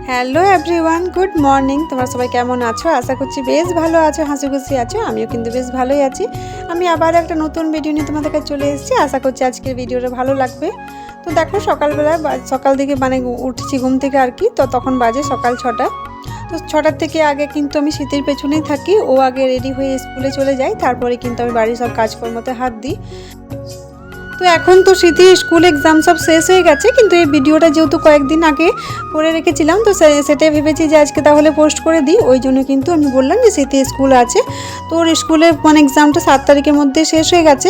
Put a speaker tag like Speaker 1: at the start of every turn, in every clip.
Speaker 1: Hello everyone, good morning. তোমরা সবাই কেমন আছো? আশা করছি বেশ ভালো আছো, হাসি খুশি আছো। আমিও কিন্তু বেশ ভালোই আছি। আমি আবার একটা নতুন ভিডিও নিয়ে তোমাদের কাছে চলে এসেছি। আশা করছি আজকের ভিডিওটা ভালো লাগবে। তো দেখো, সকালবেলা সকাল থেকে উঠেছি ঘুম থেকে আর কি। তো তখন বাজে সকাল 6টা। তো 6টার থেকে আগে কিন্তু আমি শীতের পেছনেই থাকি। ও আগে রেডি হয়ে স্কুলে চলে যায়, তারপরে কিন্তু আমি বাড়ির সব কাজকর্মতে হাত দিই। তো এখন তো শীতের স্কুল এক্সাম সব শেষ হয়ে গেছে, কিন্তু এই ভিডিওটা যেহেতু কয়েকদিন আগে করে রেখেছিলাম, তো সেটাই ভেবেছি যে আজকে তাহলে পোস্ট করে দিই। ওই জন্য কিন্তু আমি বললাম যে শীতের স্কুল আছে। তো ওর স্কুলের এক্সামটা 7 তারিখের মধ্যে শেষ হয়ে গেছে।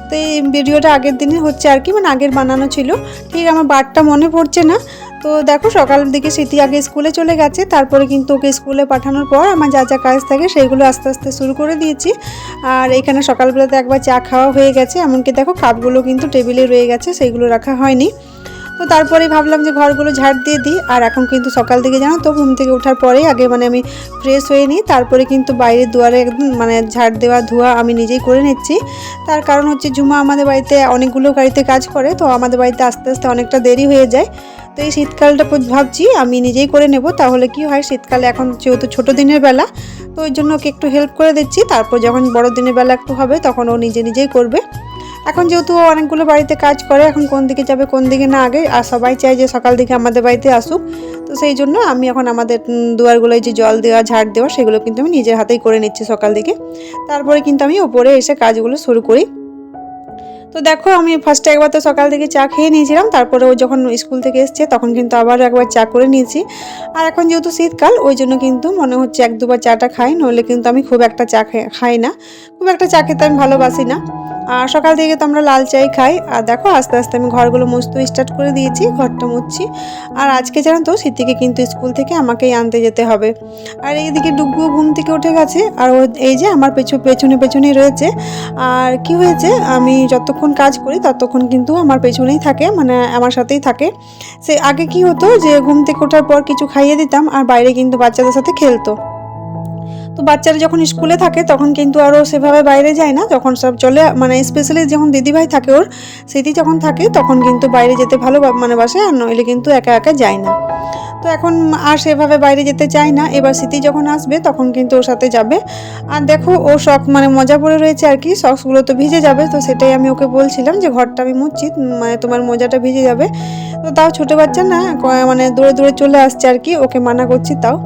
Speaker 1: তো এই ভিডিওটা আগের দিনই হচ্ছে আর কি, আগের বানানো ছিল। ঠিক আমার বারটা মনে পড়ছে না। তো দেখো, সকালের দিকে স্মৃতি আগে স্কুলে চলে গেছে, তারপরে কিন্তু ওকে স্কুলে পাঠানোর পর আমার যা যা কাজ থাকে সেগুলো আস্তে আস্তে শুরু করে দিয়েছি। আর এখানে সকালবেলাতে একবার চা খাওয়া হয়ে গেছে, এমনকি দেখো কাপগুলো কিন্তু টেবিলে রয়ে গেছে, সেইগুলো রাখা হয়নি। তো তারপরে ভাবলাম যে ঘরগুলো ঝাড় দিয়ে দিই। আর এখন কিন্তু সকাল থেকে জানো তো, ঘুম থেকে ওঠার পরেই আগে আমি ফ্রেশ হয়ে নিই, তারপরে কিন্তু বাইরের দুয়ারে একদম ঝাড় দেওয়া ধোয়া আমি নিজেই করে নিচ্ছি। তার কারণ হচ্ছে ঝুমা আমাদের বাড়িতে অনেকগুলো গাড়িতে কাজ করে, তো আমাদের বাড়িতে আস্তে আস্তে অনেকটা দেরি হয়ে যায়। তো এই শীতকালটা ভাবছি আমি নিজেই করে নেব, তাহলে কি হয়, শীতকালে এখন যেহেতু ছোটো দিনের বেলা, তো ওই জন্য ওকে একটু হেল্প করে দিচ্ছি। তারপর যখন বড় দিনের বেলা একটু হবে, তখন ও নিজেই করবে। এখন যেহেতু ও অনেকগুলো বাড়িতে কাজ করে, এখন কোন দিকে যাবে কোন দিকে না আগে, আর সবাই চায় যে সকাল দিকে আমাদের বাড়িতে আসুক। তো সেই জন্য আমি এখন আমাদের দুয়ারগুলোয় যে জল দেওয়া ঝাড় দেওয়া সেগুলো কিন্তু আমি নিজের হাতেই করে নিচ্ছি সকাল দিকে। তারপরে কিন্তু আমি ওপরে এসে কাজগুলো শুরু করি। তো দেখো, আমি ফার্স্টে একবার তো সকাল থেকে চা খেয়ে নিয়েছিলাম, তারপরে ও যখন স্কুল থেকে এসছে তখন কিন্তু আবারও একবার চা করে নিয়েছি। আর এখন যেহেতু শীতকাল, ওই জন্য কিন্তু মনে হচ্ছে 1-2বার চাটা খাই, নইলে কিন্তু আমি খুব একটা চা খাই না, খুব একটা চা খেতে আমি ভালোবাসি না। আর সকাল থেকে তো আমরা লাল চাই খাই। আর দেখো, আস্তে আস্তে আমি ঘরগুলো মুছতে স্টার্ট করে দিয়েছি, ঘরটা মুছছি। আর আজকে জানো তো, শীতিকে কিন্তু স্কুল থেকে আমাকেই আনতে যেতে হবে। আর এইদিকে ডুগু ঘুম থেকে উঠে গেছে, আর ও এই যে আমার পেছনেই রয়েছে। আর কি হয়েছে, আমি যতক্ষণ কাজ করি ততক্ষণ কিন্তু আমার পেছনেই থাকে, আমার সাথেই থাকে। সে আগে কি হতো যে ঘুম থেকে ওঠার পর কিছু খাইয়ে দিতাম, আর বাইরে কিন্তু বাচ্চাদের সাথে খেলতো। তো বাচ্চারা যখন স্কুলে থাকে তখন কিন্তু আরও সেভাবে বাইরে যায় না, যখন সব চলে স্পেশালি যখন দিদিভাই থাকে, ওর স্মৃতি যখন থাকে তখন কিন্তু বাইরে যেতে ভালো বাসে, আর নইলে কিন্তু একা একা যায় না। তো এখন আর সেভাবে বাইরে যেতে চায় না। এবার স্মৃতি যখন আসবে তখন কিন্তু ওর সাথে যাবে। আর দেখো, ও শখ মজা পড়ে রয়েছে আর কি, সক্সগুলো তো ভিজে যাবে। তো সেটাই আমি ওকে বলছিলাম যে ঘরটা আমি মুছছি, তোমার মোজাটা ভিজে যাবে। তো তাও ছোটো বাচ্চা না, দৌড়ে দৌড়ে চলে আসছে আর কি, ওকে মানা করছি তাও।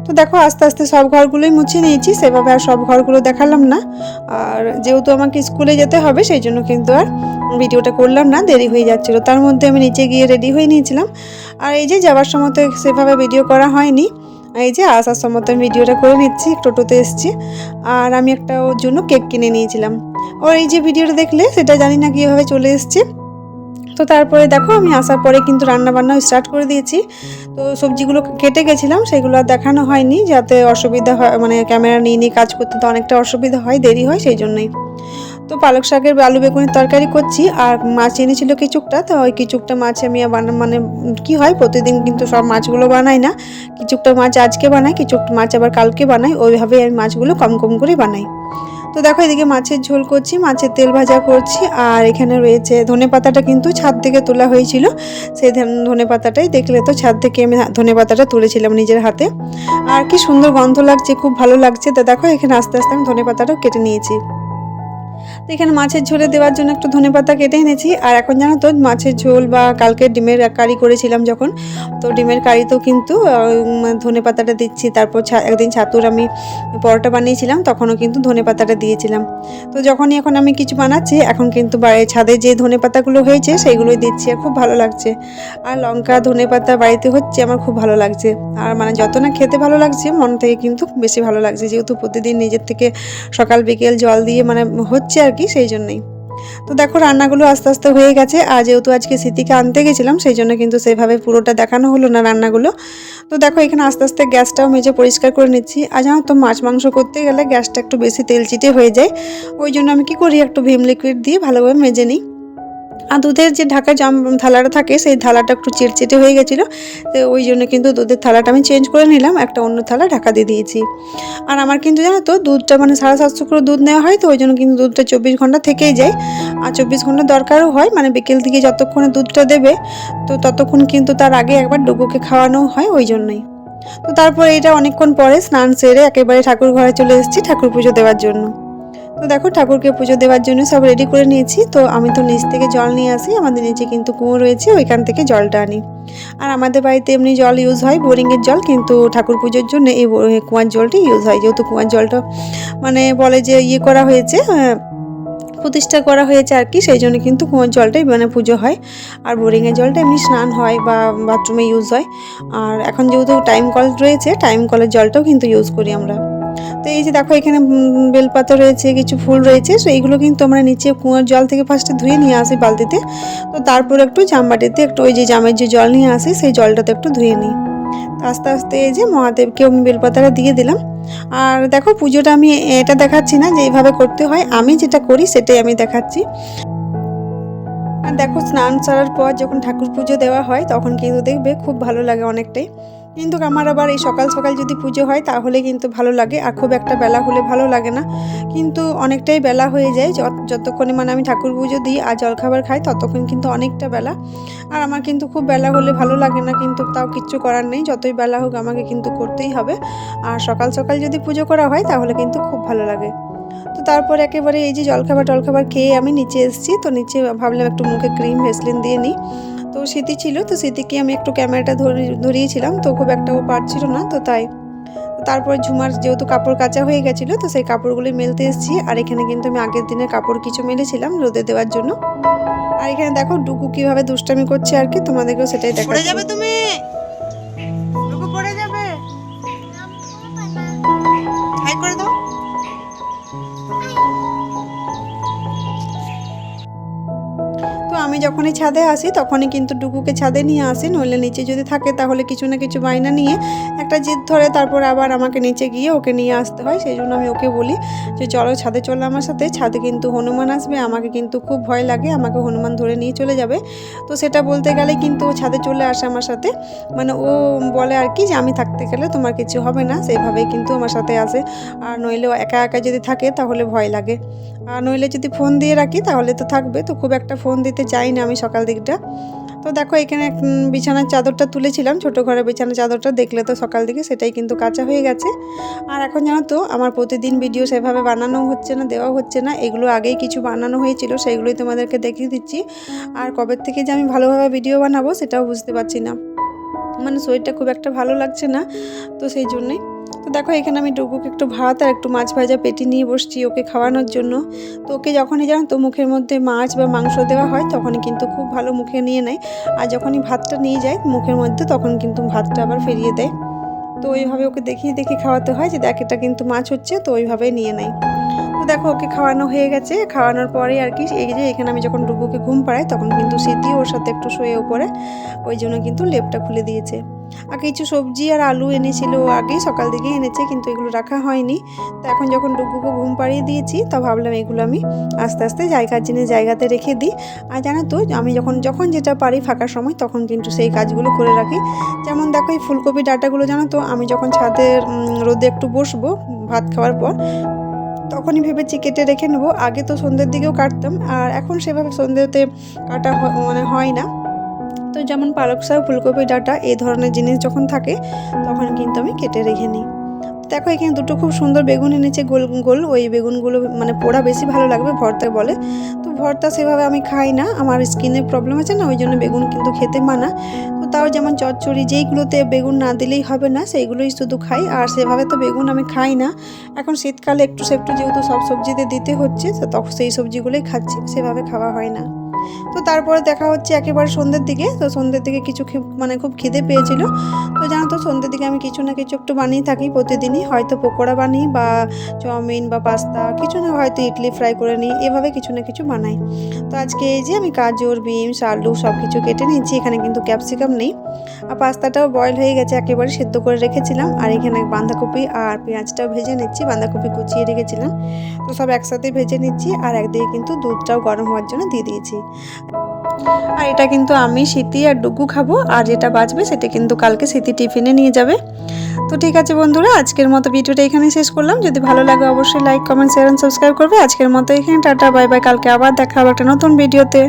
Speaker 1: তো দেখো, আস্তে আস্তে সব ঘরগুলোই মুছে নিয়েছি, সেভাবে আর সব ঘরগুলো দেখালাম না। আর যেহেতু আমাকে স্কুলে যেতে হবে, সেই জন্য কিন্তু আর ভিডিওটা করলাম না, দেরি হয়ে যাচ্ছিলো। তার মধ্যে আমি নিচে গিয়ে রেডি হয়ে নিয়েছিলাম। আর এই যে যাওয়ার সময় তো সেভাবে ভিডিও করা হয়নি, এই যে আসার সময় তো আমি ভিডিওটা করে নিচ্ছি, টোটোতে এসেছি। আর আমি একটা ওর জন্য কেক কিনে নিয়েছিলাম। ওর এই যে ভিডিওটা দেখলে, সেটা জানি না কীভাবে চলে এসছে। তো তারপরে দেখো, আমি আসার পরে কিন্তু রান্নাবান্নাও স্টার্ট করে দিয়েছি। তো সবজিগুলো কেটে গেছিলাম, সেগুলো আর দেখানো হয়নি, যাতে অসুবিধা হয়, ক্যামেরা নিয়ে কাজ করতে তো অনেকটা অসুবিধা হয়, দেরি হয়, সেই জন্যই। তো পালক শাকের আলু বেগুনের তরকারি করছি। আর মাছ এনেছিল কিছুকটা, তো ওই কিছুকটা মাছ আমি কি হয়, প্রতিদিন কিন্তু সব মাছগুলো বানাই না, কিছুকটা মাছ আজকে বানাই, কিছুকটা মাছ আবার কালকে বানাই, ওইভাবেই আমি মাছগুলো কম কম করে বানাই। তো দেখো, এদিকে মাছের ঝোল করছি, মাছের তেল ভাজা করছি। আর এখানে রয়েছে ধনেপাতাটা, কিন্তু ছাদ থেকে তোলা হয়েছিল, সেই ধনেপাতাটাই দেখলে তো, ছাদ থেকে আমি ধনেপাতাটা তুলেছিলাম নিজের হাতে। আর কি সুন্দর গন্ধ লাগছে, খুব ভালো লাগছে। তো দেখো, এখানে আস্তে আস্তে আমি ধনেপাতাটাও কেটে নিয়েছি। তো এখানে মাছের ঝোলে দেওয়ার জন্য একটু ধনেপাতা কেটে এনেছি। আর এখন জানো তো, মাছের ঝোল বা কালকে ডিমের কারি করেছিলাম যখন, তো ডিমের কারিতেও কিন্তু ধনেপাতাটা দিচ্ছি। তারপর একদিন ছাতুর আমি পরোটা বানিয়েছিলাম, তখনও কিন্তু ধনেপাতাটা দিয়েছিলাম। তো যখনই এখন আমি কিছু বানাচ্ছি, এখন কিন্তু ছাদে যে ধনেপাতাগুলো হয়েছে সেইগুলোই দিচ্ছি, আর খুব ভালো লাগছে। আর লঙ্কা ধনেপাতা বাড়িতে হচ্ছে, আমার খুব ভালো লাগছে। আর যত না খেতে ভালো লাগছে, মন থেকে কিন্তু বেশি ভালো লাগছে, যেহেতু প্রতিদিন নিজের থেকে সকাল বিকেল জল দিয়ে হচ্ছে আর কি, সেই জন্যই। তো দেখো, রান্নাগুলো আস্তে আস্তে হয়ে গেছে। আর যেহেতু আজকে স্মৃতিকে আনতে গেছিলাম, সেই জন্য কিন্তু সেভাবে পুরোটা দেখানো হলো না রান্নাগুলো। তো দেখো, এখানে আস্তে আস্তে গ্যাসটাও মেজে পরিষ্কার করে নিচ্ছি। আর জানো তো, মাছ মাংস করতে গেলে গ্যাসটা একটু বেশি তেল চিটে হয়ে যায়, ওই জন্য আমি কি করি, একটু ভিম লিকুইড দিয়ে ভালোভাবে মেজে নিই। আর দুধের যে ঢাকা থালাটা থাকে সেই থালাটা একটু চিটচিটে হয়ে গেছিলো, তো ওই জন্য কিন্তু দুধের থালাটা আমি চেঞ্জ করে নিলাম, একটা অন্য থালা ঢাকা দিয়ে দিয়েছি। আর আমার কিন্তু জানো তো দুধটা মানে 750 করে দুধ নেওয়া হয়, তো ওই জন্য কিন্তু দুধটা 24 ঘন্টা থেকেই যায়। আর 24 ঘন্টা দরকারও হয়, মানে বিকেল থেকে যতক্ষণে দুধটা দেবে তো ততক্ষণ কিন্তু তার আগে একবার ডুগুকে খাওয়ানো হয়, ওই জন্যই। তো তারপর এটা অনেকক্ষণ পরে স্নান সেরে একেবারে ঠাকুর ঘরে চলে এসেছি ঠাকুর পুজো দেওয়ার জন্য। তো দেখো ঠাকুরকে পুজো দেওয়ার জন্য সব রেডি করে নিয়েছি। তো আমি তো নিচ থেকে জল নিয়ে আসি, আমাদের নিচে কিন্তু কুয়ো রয়েছে, ওইখান থেকে জলটা আনি। আর আমাদের বাড়িতে এমনি জল ইউজ হয় বোরিংয়ের জল, কিন্তু ঠাকুর পুজোর জন্য এই কুয়ার জলটি ইউজ হয়, যেহেতু কুয়ার জলটা মানে বলে যে ইয়ে করা হয়েছে, প্রতিষ্ঠা করা হয়েছে আর কি, সেই জন্য কিন্তু কুয়োর জলটাই মানে পুজো হয়। আর বোরিংয়ের জলটা এমনি স্নান হয় বা বাথরুমে ইউজ হয়। আর এখন যেহেতু টাইম কল রয়েছে, টাইম কলের জলটাও কিন্তু ইউজ করি আমরা। তো এই যে দেখো এখানে বেলপাতা রয়েছে, কিছু ফুল রয়েছে, তো এইগুলো কিন্তু আমরা নিচে কুয়োর জল থেকে ফার্স্টে ধুয়ে নিয়ে আসি বালতিতে। তো তারপর একটু জামবাটিতে একটু ওই যে জামের যে জল নিয়ে আসি সেই জলটাতে একটু ধুয়ে নিই। আস্তে আস্তে এই যে মহাদেবকে আমি বেলপাতাটা দিয়ে দিলাম। আর দেখো পুজোটা আমি এটা দেখাচ্ছি না যে এইভাবে করতে হয়, আমি যেটা করি সেটাই আমি দেখাচ্ছি। আর দেখো স্নান সারার পর যখন ঠাকুর পুজো দেওয়া হয় তখন কিন্তু দেখবে খুব ভালো লাগে অনেকটাই। কিন্তু আমার আবার এই সকাল সকাল যদি পুজো হয় তাহলে কিন্তু ভালো লাগে, আর খুব একটা বেলা হলে ভালো লাগে না। কিন্তু অনেকটাই বেলা হয়ে যায় যতক্ষণে মানে আমি ঠাকুর পুজো দিই আর জলখাবার খাই ততক্ষণ কিন্তু অনেকটা বেলা। আর আমার কিন্তু খুব বেলা হলে ভালো লাগে না, কিন্তু তাও কিচ্ছু করার নেই, যতই বেলা হোক আমাকে কিন্তু করতেই হবে। আর সকাল সকাল যদি পুজো করা হয় তাহলে কিন্তু খুব ভালো লাগে। তো তারপর একেবারে এই যে জলখাবার খেয়ে আমি নিচে এসেছি। তো নিচে ভাবলাম একটু মুখে ক্রিম ভেসলিন দিয়ে নিই। তো স্মৃতি ছিল, তো স্মৃতিকে আমি একটু ক্যামেরাটা ধরিয়েছিলাম, তো খুব একটা ও পারছিল না, তো তাই। তারপর ঝুমার যেহেতু কাপড় কাচা হয়ে গেছিলো, তো সেই কাপড়গুলি মেলতে এসেছি। আর এখানে কিন্তু আমি আগের দিনের কাপড় কিছু মেলেছিলাম রোদে দেওয়ার জন্য। আর এখানে দেখো ডুগু কিভাবে দুষ্টামি করছে আর কি, তোমাদেরকেও সেটাই দেখা যাবে। তুমি ডুগু পড়ে যাবে, হাই করে দাও। তো আমি যখনই ছাদে আসি তখনই কিন্তু ডুগুকে ছাদে নিয়ে আসি, নইলে নিচে যদি থাকে তাহলে কিছু না কিছু বায়না নিয়ে একটা জিদ ধরে তারপর আবার আমাকে নিচে গিয়ে ওকে নিয়ে আসতে হয়। সেই জন্য আমি ওকে বলি যে চলো ছাদে চলো আমার সাথে, ছাদে কিন্তু হনুমান আসবে, আমাকে কিন্তু খুব ভয় লাগে, আমাকে হনুমান ধরে নিয়ে চলে যাবে। তো সেটা বলতে গেলে কিন্তু ও ছাদে চলে আসে আমার সাথে, মানে ও বলে আর কি যে আমি থাকতে গেলে তোমার কিছু হবে না, সেইভাবেই কিন্তু আমার সাথে আসে। আর নইলে একা একা যদি থাকে তাহলে ভয় লাগে, আর নইলে যদি ফোন দিয়ে রাখি তাহলে তো থাকবে। তো খুব একটা ফোন দিতে চাই না আমি সকাল দিকটা। তো দেখো এখানে বিছানার চাদরটা তুলেছিলাম, ছোটো ঘরে বিছানার চাদরটা দেখলে তো সকাল দিকে, সেটাই কিন্তু কাঁচা হয়ে গেছে। আর এখন জানো তো আমার প্রতিদিন ভিডিও সেভাবে বানানো হচ্ছে না, দেওয়া হচ্ছে না, এগুলো আগেই কিছু বানানো হয়েছিল, সেইগুলোই তোমাদেরকে দেখিয়ে দিচ্ছি। আর কবে থেকে যে আমি ভালোভাবে ভিডিও বানাবো সেটাও বুঝতে পারছি না, মানে শরীরটা খুব একটা ভালো লাগছে না, তো সেই জন্যই। তো দেখো এখানে আমি ডুগুকে একটু ভাত আর একটু মাছ ভাজা পেটি নিয়ে বসছি ওকে খাওয়ানোর জন্য। তো ওকে যখনই জানো তো মুখের মধ্যে মাছ বা মাংস দেওয়া হয় তখনই কিন্তু খুব ভালো মুখে নিয়ে নেয়, আর যখনই ভাতটা নিয়ে যায় মুখের মধ্যে তখন কিন্তু ভাতটা আবার ফিরিয়ে দেয়। তো ওইভাবে ওকে দেখিয়ে খাওয়াতে হয় যে দেখ এটা কিন্তু মাছ হচ্ছে, তো ওইভাবেই নিয়ে নেয়। তো দেখো ওকে খাওয়ানো হয়ে গেছে, খাওয়ানোর পরে আর কি এই যে এখানে আমি যখন ডুগুকে ঘুম পাড়াই তখন কিন্তু স্মৃতি ওর সাথে একটু শুয়ে উপরে, ওই জন্য কিন্তু লেপটা খুলে দিয়েছে। আর কিছু সবজি আর আলু এনেছিল আগেই সকাল দিকে এনেছে, কিন্তু এগুলো রাখা হয়নি। তো এখন যখন ডুগুকে ঘুম পাড়িয়ে দিয়েছি তো ভাবলাম এগুলো আমি আস্তে আস্তে জায়গার জিনিস জায়গাতে রেখে দিই। আর জানো তো আমি যখন যেটা পারি ফাঁকা সময় তখন কিন্তু সেই কাজগুলো করে রাখি। যেমন দেখো এই ফুলকপি ডাঁটাগুলো জানো তো আমি যখন ছাদের রোদে একটু বসবো ভাত খাওয়ার পর তখনই ভেবেছি কেটে রেখে নেবো। আগে তো সন্ধ্যের দিকেও কাটতাম, আর এখন সেভাবে সন্ধ্যেতে কাটা মানে হয় না। তো যেমন পালক শাক, ফুলকপি ডাঁটা এই ধরনের জিনিস যখন থাকে তখন কিন্তু আমি কেটে রেখে নিই। দেখো এখানে দুটো খুব সুন্দর বেগুন এনেছে গোল গোল, ওই বেগুনগুলো মানে পোড়া বেশি ভালো লাগবে ভর্তা বলে। তো ভর্তা সেভাবে আমি খাই না, আমার স্কিনের প্রবলেম আছে না, ওই জন্য বেগুন কিন্তু খেতে মানা। তো তাও যেমন চচ্চড়ি যেইগুলোতে বেগুন না দিলেই হবে না সেইগুলোই শুধু খাই, আর সেভাবে তো বেগুন আমি খাই না। এখন শীতকালে একটু সেটু যেহেতু সব সবজিতে দিতে হচ্ছে তো তখন সেই সবজিগুলোই খাচ্ছি, সেভাবে খাওয়া হয় না। তো তারপরে দেখা হচ্ছে একেবারে সন্ধ্যের দিকে। তো সন্ধ্যের দিকে কিছু মানে খুব খিদে পেয়েছিল। তো জানো তো সন্ধ্যের দিকে আমি কিছু না কিছু একটু বানিয়ে থাকি প্রতিদিনই, হয়তো পকোড়া বানিয়ে বা চাউমিন বা পাস্তা, কিছু না হয়তো ইডলি ফ্রাই করে নিই, এভাবে কিছু না কিছু বানাই। তো আজকে এই যে আমি গাজর, বিনস, আলু সব কিছু কেটে নিচ্ছি, এখানে কিন্তু ক্যাপসিকাম নেই। আর পাস্তাটাও বয়েল হয়ে গেছে, একেবারে সেদ্ধ করে রেখেছিলাম। আর এখানে বাঁধাকপি আর পেঁয়াজটাও ভেজে নিচ্ছি, বাঁধাকপি কুচিয়ে রেখেছিলাম। তো সব একসাথে ভেজে নিচ্ছি, আর একদিকে কিন্তু দুধটাও গরম হওয়ার জন্য দিয়ে দিয়েছি। আর এটা কিন্তু আমি স্মৃতি আর ডুগু খাবো, আর যেটা বাঁচবে সেটা কিন্তু কালকে স্মৃতি টিফিনে নিয়ে যাবে। তো ঠিক আছে বন্ধুরা, আজকের মতো ভিডিওটা এখানেই শেষ করলাম। যদি ভালো লাগে অবশ্যই like, comment, share and subscribe করবে। আজকের মতো এখানে টাটা, বাই বাই। কালকে আবার দেখা হবে একটা নতুন ভিডিওতে।